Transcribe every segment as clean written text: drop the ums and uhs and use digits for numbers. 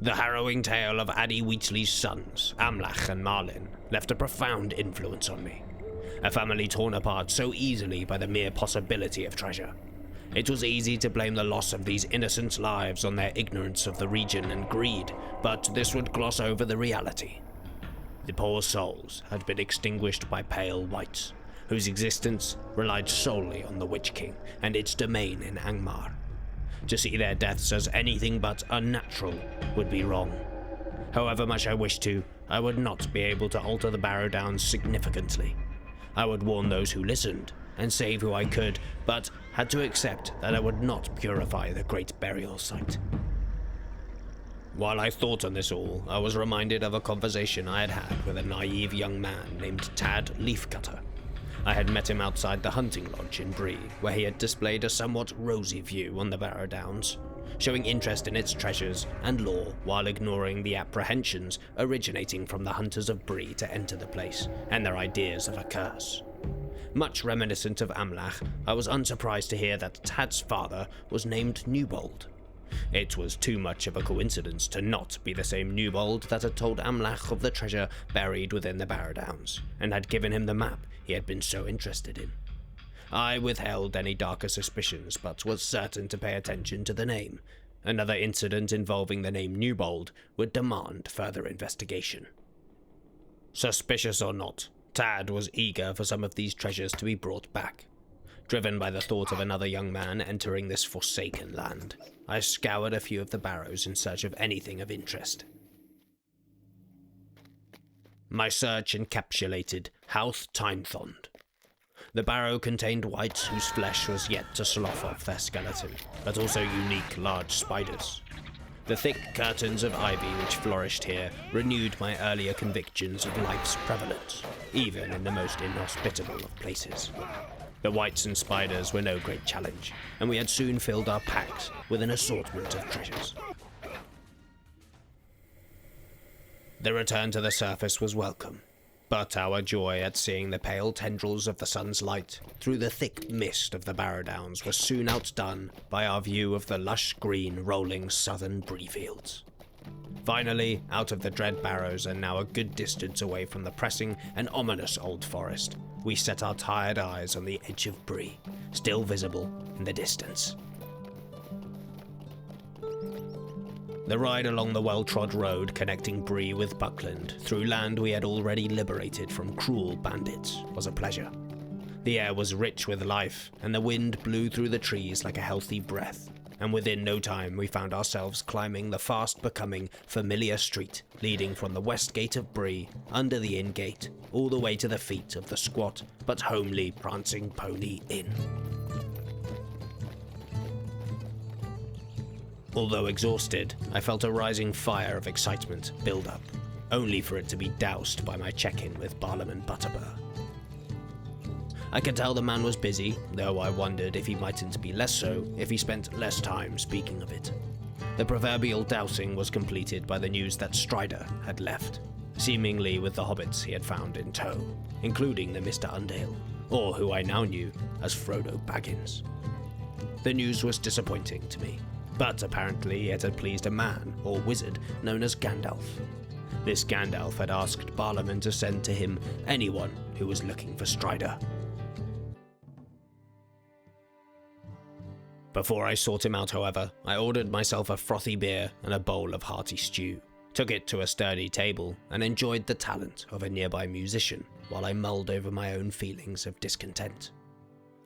The harrowing tale of Addie Wheatley's sons, Amlach and Marlin, left a profound influence on me. A family torn apart so easily by the mere possibility of treasure. It was easy to blame the loss of these innocent lives on their ignorance of the region and greed, but this would gloss over the reality. The poor souls had been extinguished by pale whites, whose existence relied solely on the Witch King and its domain in Angmar. To see their deaths as anything but unnatural would be wrong. However much I wished to, I would not be able to alter the Barrow Downs significantly. I would warn those who listened and save who I could, but had to accept that I would not purify the great burial site. While I thought on this all, I was reminded of a conversation I had had with a naive young man named Tad Leafcutter. I had met him outside the hunting lodge in Bree, where he had displayed a somewhat rosy view on the Barrow Downs, showing interest in its treasures and lore while ignoring the apprehensions originating from the hunters of Bree to enter the place and their ideas of a curse. Much reminiscent of Amlach, I was unsurprised to hear that Tad's father was named Newbold. It was too much of a coincidence to not be the same Newbold that had told Amlach of the treasure buried within the Barrow Downs, and had given him the map he had been so interested in. I withheld any darker suspicions, but was certain to pay attention to the name. Another incident involving the name Newbold would demand further investigation. Suspicious or not, Tad was eager for some of these treasures to be brought back. Driven by the thought of another young man entering this forsaken land, I scoured a few of the barrows in search of anything of interest. My search encapsulated Houth Tynethond. The barrow contained wights whose flesh was yet to slough off their skeleton, but also unique large spiders. The thick curtains of ivy which flourished here renewed my earlier convictions of life's prevalence, even in the most inhospitable of places. The wights and spiders were no great challenge, and we had soon filled our packs with an assortment of treasures. The return to the surface was welcome, but our joy at seeing the pale tendrils of the sun's light through the thick mist of the Barrow Downs was soon outdone by our view of the lush green rolling southern Bree-fields. Finally, out of the dread barrows and now a good distance away from the pressing and ominous old forest, we set our tired eyes on the edge of Bree, still visible in the distance. The ride along the well-trod road connecting Bree with Buckland, through land we had already liberated from cruel bandits, was a pleasure. The air was rich with life, and the wind blew through the trees like a healthy breath, and within no time we found ourselves climbing the fast-becoming familiar street leading from the west gate of Bree, under the inn gate, all the way to the feet of the squat but homely Prancing Pony Inn. Although exhausted, I felt a rising fire of excitement build up, only for it to be doused by my check-in with Barlaam Butterbur. I could tell the man was busy, though I wondered if he mightn't be less so if he spent less time speaking of it. The proverbial dousing was completed by the news that Strider had left, seemingly with the hobbits he had found in tow, including the Mr. Undale, or who I now knew as Frodo Baggins. The news was disappointing to me, but apparently it had pleased a man, or wizard, known as Gandalf. This Gandalf had asked Barlaam to send to him anyone who was looking for Strider. Before I sought him out, however, I ordered myself a frothy beer and a bowl of hearty stew, took it to a sturdy table, and enjoyed the talent of a nearby musician while I mulled over my own feelings of discontent.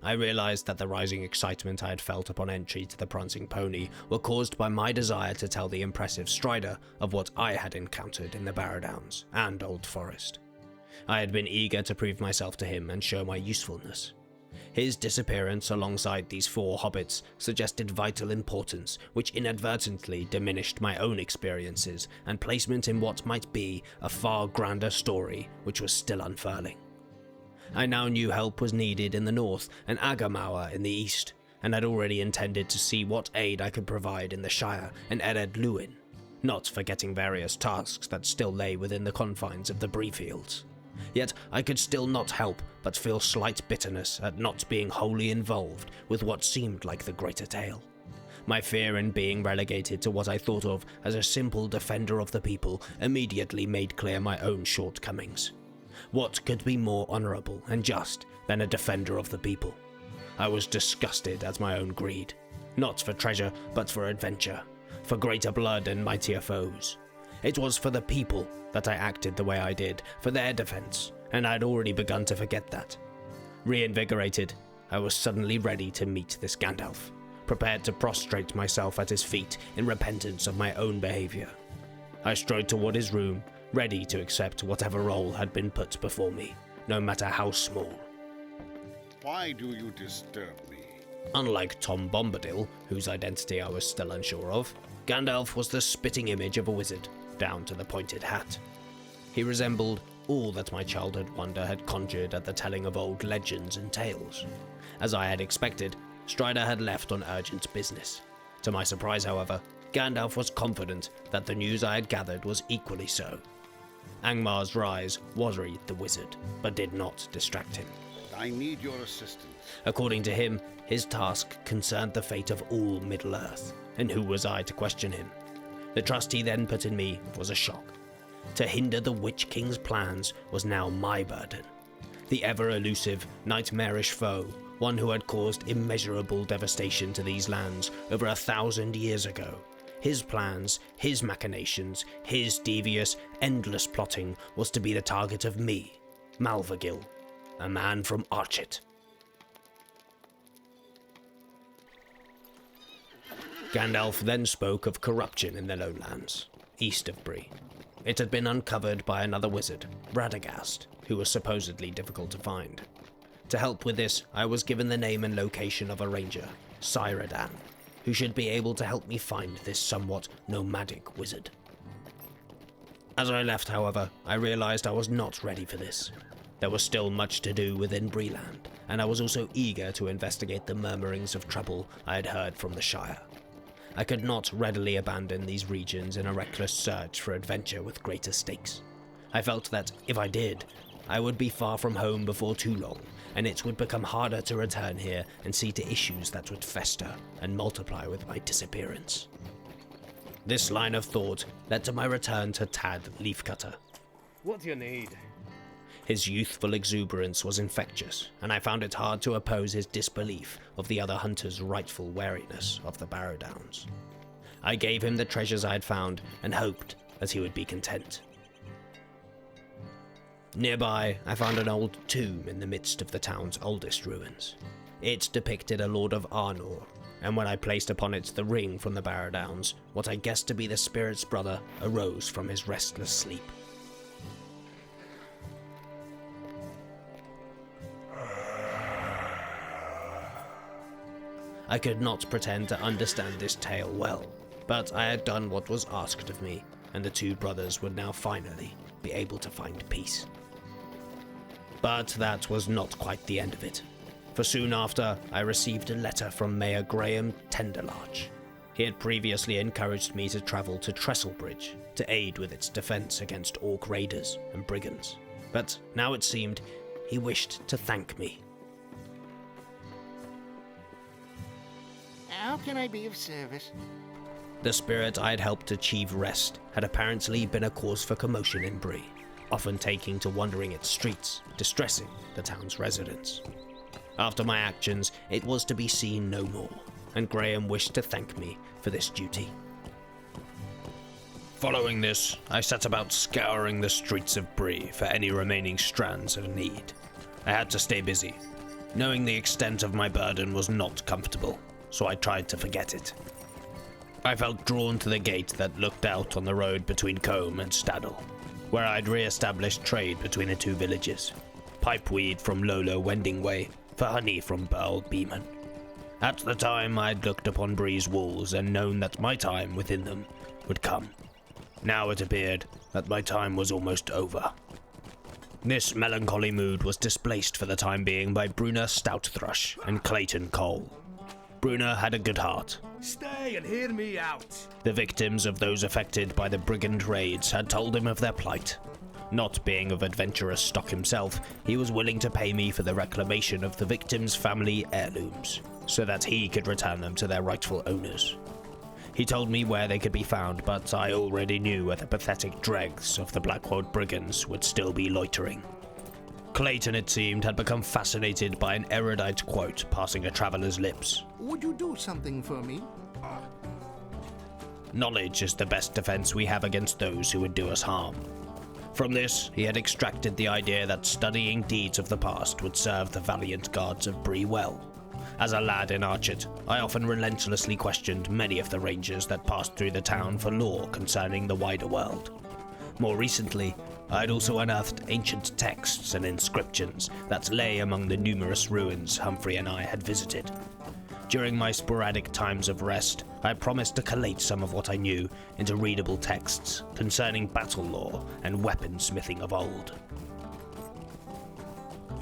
I realized that the rising excitement I had felt upon entry to the Prancing Pony were caused by my desire to tell the impressive Strider of what I had encountered in the Barrow Downs and Old Forest. I had been eager to prove myself to him and show my usefulness. His disappearance alongside these 4 hobbits suggested vital importance, which inadvertently diminished my own experiences and placement in what might be a far grander story which was still unfurling. I now knew help was needed in the north and Agermauer in the east, and had already intended to see what aid I could provide in the Shire and Ered Luin, not forgetting various tasks that still lay within the confines of the Bree-fields. Yet I could still not help but feel slight bitterness at not being wholly involved with what seemed like the greater tale. My fear in being relegated to what I thought of as a simple defender of the people immediately made clear my own shortcomings. What could be more honorable and just than a defender of the people? I was disgusted at my own greed, not for treasure, but for adventure, for greater blood and mightier foes. It was for the people that I acted the way I did, for their defense, and I'd already begun to forget that. Reinvigorated, I was suddenly ready to meet this Gandalf, prepared to prostrate myself at his feet in repentance of my own behavior. I strode toward his room, ready to accept whatever role had been put before me, no matter how small. Why do you disturb me? Unlike Tom Bombadil, whose identity I was still unsure of, Gandalf was the spitting image of a wizard, down to the pointed hat. He resembled all that my childhood wonder had conjured at the telling of old legends and tales. As I had expected, Strider had left on urgent business. To my surprise, however, Gandalf was confident that the news I had gathered was equally so. Angmar's rise worried the wizard, but did not distract him. I need your assistance. According to him, his task concerned the fate of all Middle-earth, and who was I to question him? The trust he then put in me was a shock. To hinder the Witch King's plans was now my burden. The ever-elusive, nightmarish foe, one who had caused immeasurable devastation to these lands over 1,000 years ago. His plans, his machinations, his devious, endless plotting was to be the target of me, Malvagil, a man from Archet. Gandalf then spoke of corruption in the lowlands, east of Bree. It had been uncovered by another wizard, Radagast, who was supposedly difficult to find. To help with this, I was given the name and location of a ranger, Cyrodiil, who should be able to help me find this somewhat nomadic wizard. As I left, however, I realized I was not ready for this. There was still much to do within Bree-land, and I was also eager to investigate the murmurings of trouble I had heard from the Shire. I could not readily abandon these regions in a reckless search for adventure with greater stakes. I felt that, if I did, I would be far from home before too long, and it would become harder to return here and see to issues that would fester and multiply with my disappearance. This line of thought led to my return to Tad Leafcutter. What do you need? His youthful exuberance was infectious, and I found it hard to oppose his disbelief of the other hunters' rightful wariness of the Barrow Downs. I gave him the treasures I had found and hoped that he would be content. Nearby, I found an old tomb in the midst of the town's oldest ruins. It depicted a Lord of Arnor, and when I placed upon it the ring from the Barrow Downs, what I guessed to be the spirit's brother arose from his restless sleep. I could not pretend to understand this tale well, but I had done what was asked of me, and the two brothers would now finally be able to find peace. But that was not quite the end of it, for soon after I received a letter from Mayor Graham Tenderlarch. He had previously encouraged me to travel to Trestlebridge to aid with its defense against orc raiders and brigands, but now it seemed he wished to thank me. How can I be of service? The spirit I had helped achieve rest had apparently been a cause for commotion in Bree, often taking to wandering its streets, distressing the town's residents. After my actions, it was to be seen no more, and Graham wished to thank me for this duty. Following this, I set about scouring the streets of Bree for any remaining strands of need. I had to stay busy. Knowing the extent of my burden was not comfortable, so I tried to forget it. I felt drawn to the gate that looked out on the road between Combe and Staddle, where I'd re-established trade between the two villages. Pipeweed from Lolo Wending Way for honey from Burl Beeman. At the time, I'd looked upon Bree's walls and known that my time within them would come. Now it appeared that my time was almost over. This melancholy mood was displaced for the time being by Bruna Stoutthrush and Clayton Cole. Bruna had a good heart. Stay and hear me out. The victims of those affected by the brigand raids had told him of their plight. Not being of adventurous stock himself, he was willing to pay me for the reclamation of the victim's family heirlooms, so that he could return them to their rightful owners. He told me where they could be found, but I already knew where the pathetic dregs of the Blackwood brigands would still be loitering. Clayton, it seemed, had become fascinated by an erudite quote passing a traveler's lips. Would you do something for me? Knowledge is the best defense we have against those who would do us harm. From this, he had extracted the idea that studying deeds of the past would serve the valiant guards of Bree well. As a lad in Archet, I often relentlessly questioned many of the rangers that passed through the town for lore concerning the wider world. More recently, I had also unearthed ancient texts and inscriptions that lay among the numerous ruins Humphrey and I had visited. During my sporadic times of rest, I had promised to collate some of what I knew into readable texts concerning battle lore and weaponsmithing of old.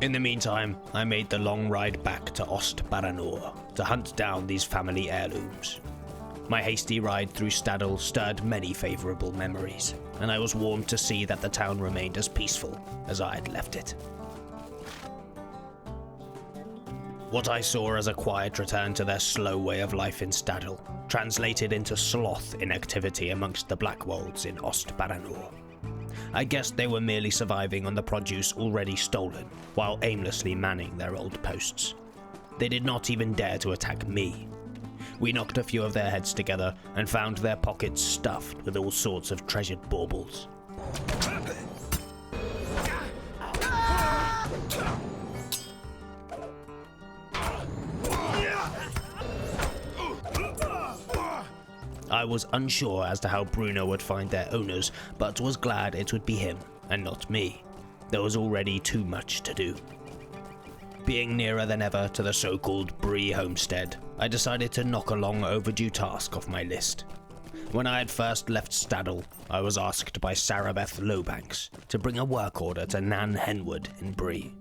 In the meantime, I made the long ride back to Ost Baranor to hunt down these family heirlooms. My hasty ride through Staddle stirred many favourable memories, and I was warmed to see that the town remained as peaceful as I had left it. What I saw as a quiet return to their slow way of life in Staddle translated into sloth inactivity amongst the Blackwolds in Ost Baranor. I guessed they were merely surviving on the produce already stolen, while aimlessly manning their old posts. They did not even dare to attack me. We knocked a few of their heads together and found their pockets stuffed with all sorts of treasured baubles. I was unsure as to how Bruno would find their owners, but was glad it would be him, and not me. There was already too much to do. Being nearer than ever to the so-called Bree homestead, I decided to knock a long overdue task off my list. When I had first left Staddle, I was asked by Sarabeth Lowbanks to bring a work order to Nan Henwood in Bree.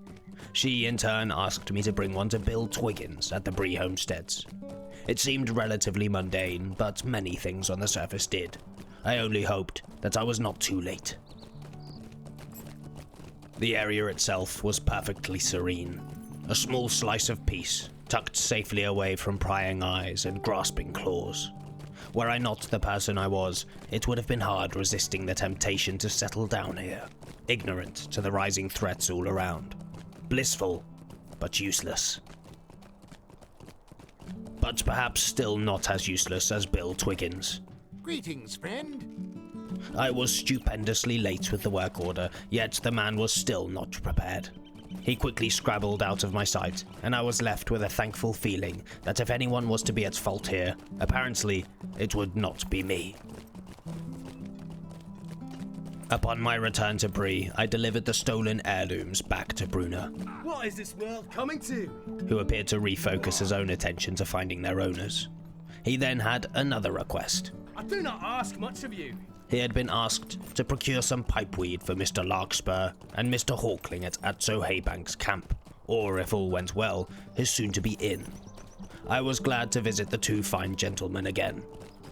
She, in turn, asked me to bring one to Bill Twiggins at the Bree homesteads. It seemed relatively mundane, but many things on the surface did. I only hoped that I was not too late. The area itself was perfectly serene. A small slice of peace, tucked safely away from prying eyes and grasping claws. Were I not the person I was, it would have been hard resisting the temptation to settle down here, ignorant to the rising threats all around. Blissful, but useless. But perhaps still not as useless as Bill Twiggins. Greetings, friend. I was stupendously late with the work order, yet the man was still not prepared. He quickly scrabbled out of my sight, and I was left with a thankful feeling that if anyone was to be at fault here, apparently it would not be me. Upon my return to Bree, I delivered the stolen heirlooms back to Bruna, What is this world coming to? who appeared to refocus his own attention to finding their owners. He then had another request. I do not ask much of you. He had been asked to procure some pipeweed for Mr. Larkspur and Mr. Hawkling at Atso Haybank's camp, or if all went well, his soon-to-be inn. I was glad to visit the two fine gentlemen again.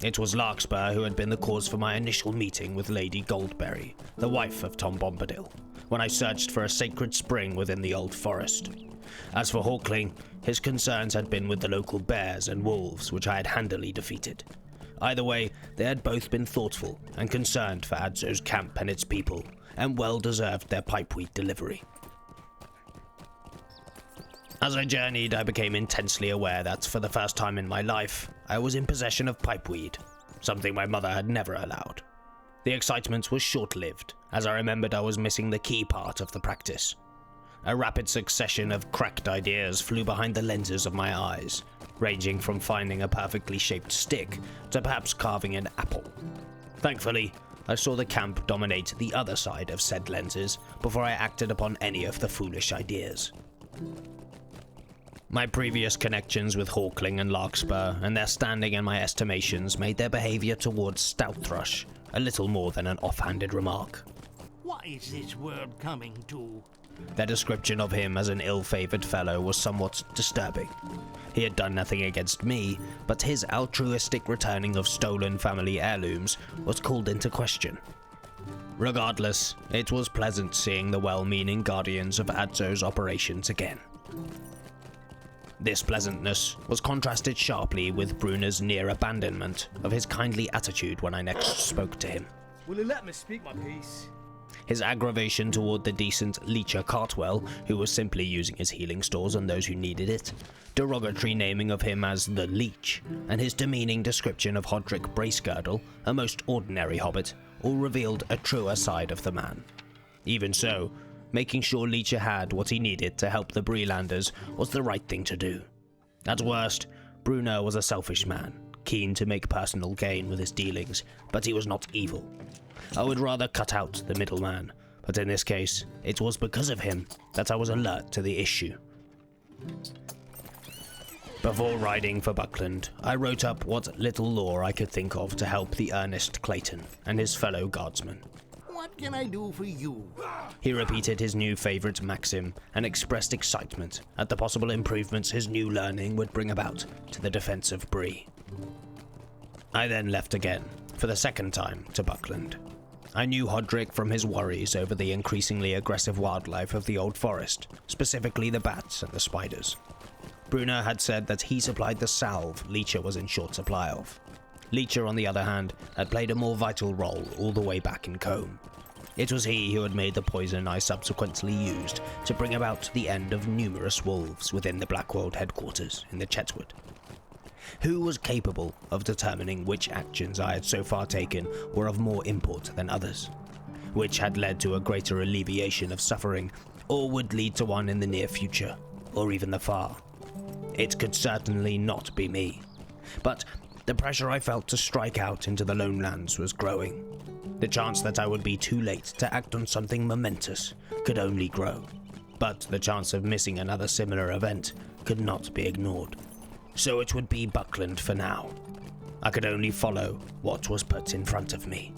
It was Larkspur who had been the cause for my initial meeting with Lady Goldberry, the wife of Tom Bombadil, when I searched for a sacred spring within the old forest. As for Hawkling, his concerns had been with the local bears and wolves, which I had handily defeated. Either way, they had both been thoughtful and concerned for Adzo's camp and its people, and well deserved their pipeweed delivery. As I journeyed, I became intensely aware that, for the first time in my life, I was in possession of pipeweed, something my mother had never allowed. The excitement was short-lived, as I remembered I was missing the key part of the practice. A rapid succession of cracked ideas flew behind the lenses of my eyes, ranging from finding a perfectly shaped stick to perhaps carving an apple. Thankfully, I saw the camp dominate the other side of said lenses before I acted upon any of the foolish ideas. My previous connections with Hawkling and Larkspur and their standing in my estimations made their behaviour towards Stout Thrush a little more than an offhanded remark. What is this world coming to? Their description of him as an ill-favoured fellow was somewhat disturbing. He had done nothing against me, but his altruistic returning of stolen family heirlooms was called into question. Regardless, it was pleasant seeing the well-meaning guardians of Adzo's operations again. This pleasantness was contrasted sharply with Bruner's near abandonment of his kindly attitude when I next spoke to him. Will you let me speak my piece? His aggravation toward the decent Leecher Cartwell, who was simply using his healing stores on those who needed it, derogatory naming of him as the Leech, and his demeaning description of Hodrick Bracegirdle, a most ordinary hobbit, all revealed a truer side of the man. Even so, making sure Leecher had what he needed to help the Bree-landers was the right thing to do. At worst, Bruner was a selfish man, keen to make personal gain with his dealings, but he was not evil. I would rather cut out the middleman, but in this case, it was because of him that I was alert to the issue. Before riding for Buckland, I wrote up what little lore I could think of to help the earnest Clayton and his fellow guardsmen. What can I do for you? He repeated his new favorite maxim and expressed excitement at the possible improvements his new learning would bring about to the defense of Bree. I then left again, for the second time, to Buckland. I knew Hodrick from his worries over the increasingly aggressive wildlife of the Old Forest, specifically the bats and the spiders. Bruner had said that he supplied the salve Leecher was in short supply of. Leecher, on the other hand, had played a more vital role all the way back in Combe. It was he who had made the poison I subsequently used to bring about the end of numerous wolves within the Blackwold headquarters in the Chetwood. Who was capable of determining which actions I had so far taken were of more import than others? Which had led to a greater alleviation of suffering, or would lead to one in the near future, or even the far? It could certainly not be me. But the pressure I felt to strike out into the lone lands was growing. The chance that I would be too late to act on something momentous could only grow. But the chance of missing another similar event could not be ignored. So it would be Buckland for now. I could only follow what was put in front of me.